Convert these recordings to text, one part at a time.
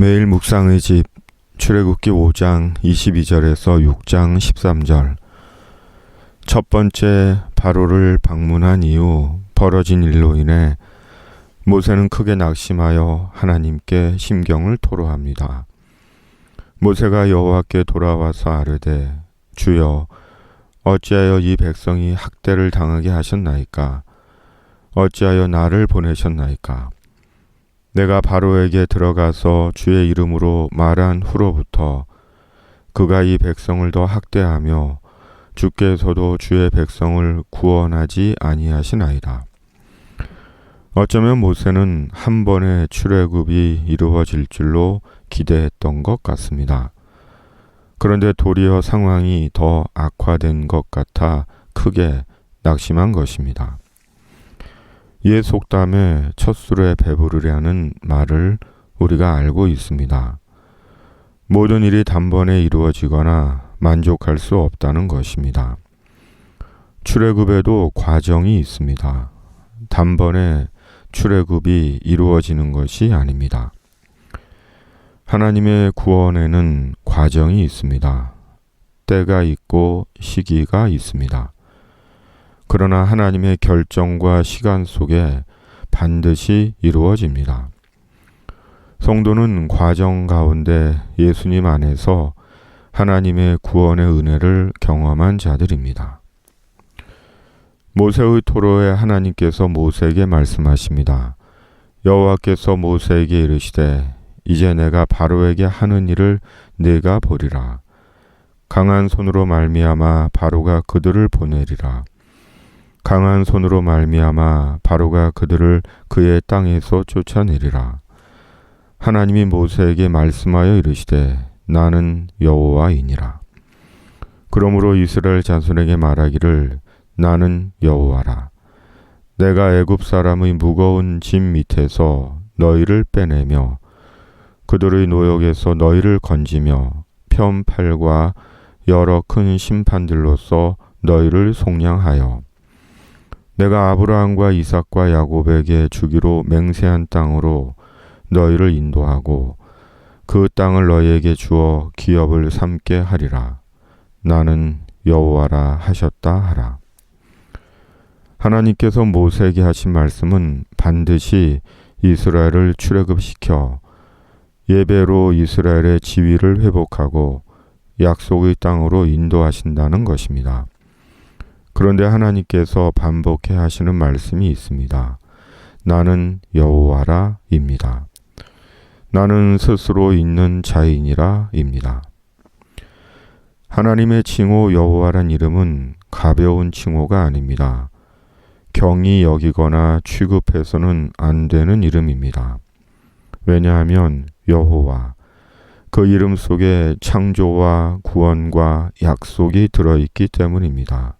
매일 묵상의 집 출애굽기 5장 22절에서 6장 13절. 첫 번째 바로를 방문한 이후 벌어진 일로 인해 모세는 크게 낙심하여 하나님께 심경을 토로합니다. 모세가 여호와께 돌아와서 아뢰되 주여 어찌하여 이 백성이 학대를 당하게 하셨나이까? 어찌하여 나를 보내셨나이까? 내가 바로에게 들어가서 주의 이름으로 말한 후로부터 그가 이 백성을 더 학대하며 주께서도 주의 백성을 구원하지 아니하시나이다. 어쩌면 모세는 한 번의 출애굽이 이루어질 줄로 기대했던 것 같습니다. 그런데 도리어 상황이 더 악화된 것 같아 크게 낙심한 것입니다. 옛 속담에 첫 술에 배부르려는 말을 우리가 알고 있습니다. 모든 일이 단번에 이루어지거나 만족할 수 없다는 것입니다. 출애굽에도 과정이 있습니다. 단번에 출애굽이 이루어지는 것이 아닙니다. 하나님의 구원에는 과정이 있습니다. 때가 있고 시기가 있습니다. 그러나 하나님의 결정과 시간 속에 반드시 이루어집니다. 성도는 과정 가운데 예수님 안에서 하나님의 구원의 은혜를 경험한 자들입니다. 모세의 토로에 하나님께서 모세에게 말씀하십니다. 여호와께서 모세에게 이르시되 이제 내가 바로에게 하는 일을 네가 보리라. 강한 손으로 말미암아 바로가 그들을 보내리라. 강한 손으로 말미암아 바로가 그들을 그의 땅에서 쫓아내리라. 하나님이 모세에게 말씀하여 이르시되 나는 여호와이니라. 그러므로 이스라엘 자손에게 말하기를 나는 여호와라. 내가 애굽 사람의 무거운 짐 밑에서 너희를 빼내며 그들의 노역에서 너희를 건지며 편팔과 여러 큰 심판들로서 너희를 속량하여 내가 아브라함과 이삭과 야곱에게 주기로 맹세한 땅으로 너희를 인도하고 그 땅을 너희에게 주어 기업을 삼게 하리라. 나는 여호와라 하셨다 하라. 하나님께서 모세에게 하신 말씀은 반드시 이스라엘을 출애굽시켜 예배로 이스라엘의 지위를 회복하고 약속의 땅으로 인도하신다는 것입니다. 그런데 하나님께서 반복해 하시는 말씀이 있습니다. 나는 여호와라 입니다. 나는 스스로 있는 자이니라 입니다. 하나님의 칭호 여호와란 이름은 가벼운 칭호가 아닙니다. 경히 여기거나 취급해서는 안 되는 이름입니다. 왜냐하면 여호와, 그 이름 속에 창조와 구원과 약속이 들어있기 때문입니다.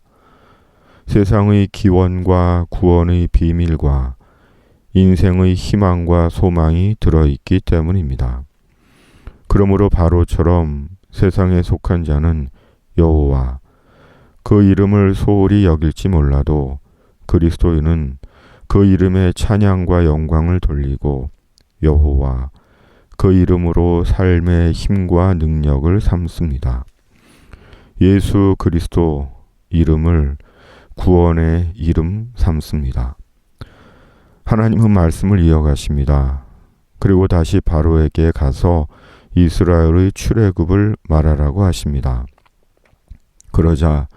세상의 기원과 구원의 비밀과 인생의 희망과 소망이 들어있기 때문입니다. 그러므로 바로처럼 세상에 속한 자는 여호와, 그 이름을 소홀히 여길지 몰라도 그리스도인은 그 이름에 찬양과 영광을 돌리고 여호와, 그 이름으로 삶의 힘과 능력을 삼습니다. 예수 그리스도 이름을 구원의 이름 삼습니다. 하나님은 말씀을 이어가십니다. 그리고 다시 바로에게 가서 이스라엘의 출애굽을 말하라고 하십니다. 그러자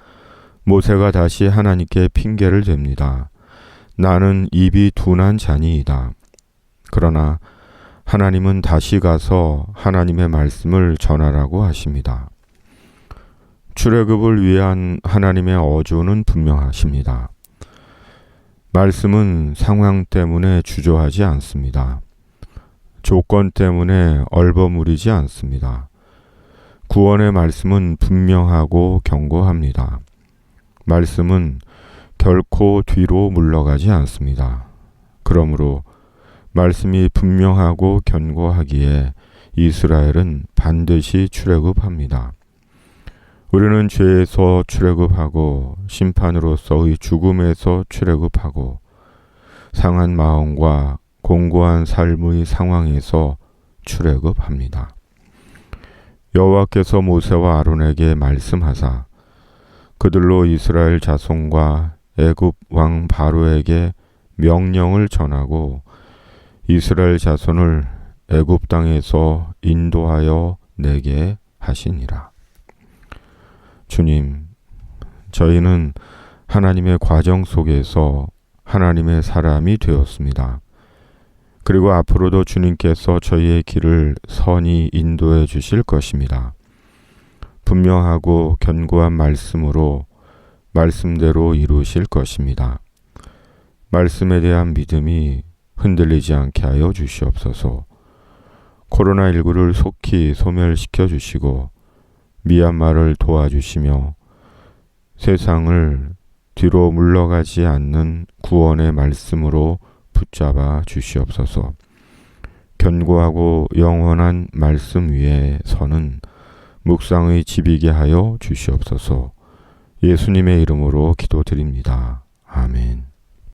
모세가 다시 하나님께 핑계를 댑니다. 나는 입이 둔한 자니이다. 그러나 하나님은 다시 가서 하나님의 말씀을 전하라고 하십니다. 출애굽을 위한 하나님의 어조는 분명하십니다. 말씀은 상황 때문에 주저하지 않습니다. 조건 때문에 얼버무리지 않습니다. 구원의 말씀은 분명하고 견고합니다. 말씀은 결코 뒤로 물러가지 않습니다. 그러므로 말씀이 분명하고 견고하기에 이스라엘은 반드시 출애굽합니다. 우리는 죄에서 출애굽하고 심판으로서의 죽음에서 출애굽하고 상한 마음과 공고한 삶의 상황에서 출애굽합니다. 여호와께서 모세와 아론에게 말씀하사 그들로 이스라엘 자손과 애굽 왕 바로에게 명령을 전하고 이스라엘 자손을 애굽 땅에서 인도하여 내게 하시니라. 주님, 저희는 하나님의 과정 속에서 하나님의 사람이 되었습니다. 그리고 앞으로도 주님께서 저희의 길을 선히 인도해 주실 것입니다. 분명하고 견고한 말씀으로 말씀대로 이루실 것입니다. 말씀에 대한 믿음이 흔들리지 않게 하여 주시옵소서. 코로나19를 속히 소멸시켜 주시고 미얀마를 도와주시며 세상을 뒤로 물러가지 않는 구원의 말씀으로 붙잡아 주시옵소서. 견고하고 영원한 말씀 위에 서는 묵상의 집이게 하여 주시옵소서. 예수님의 이름으로 기도드립니다. 아멘.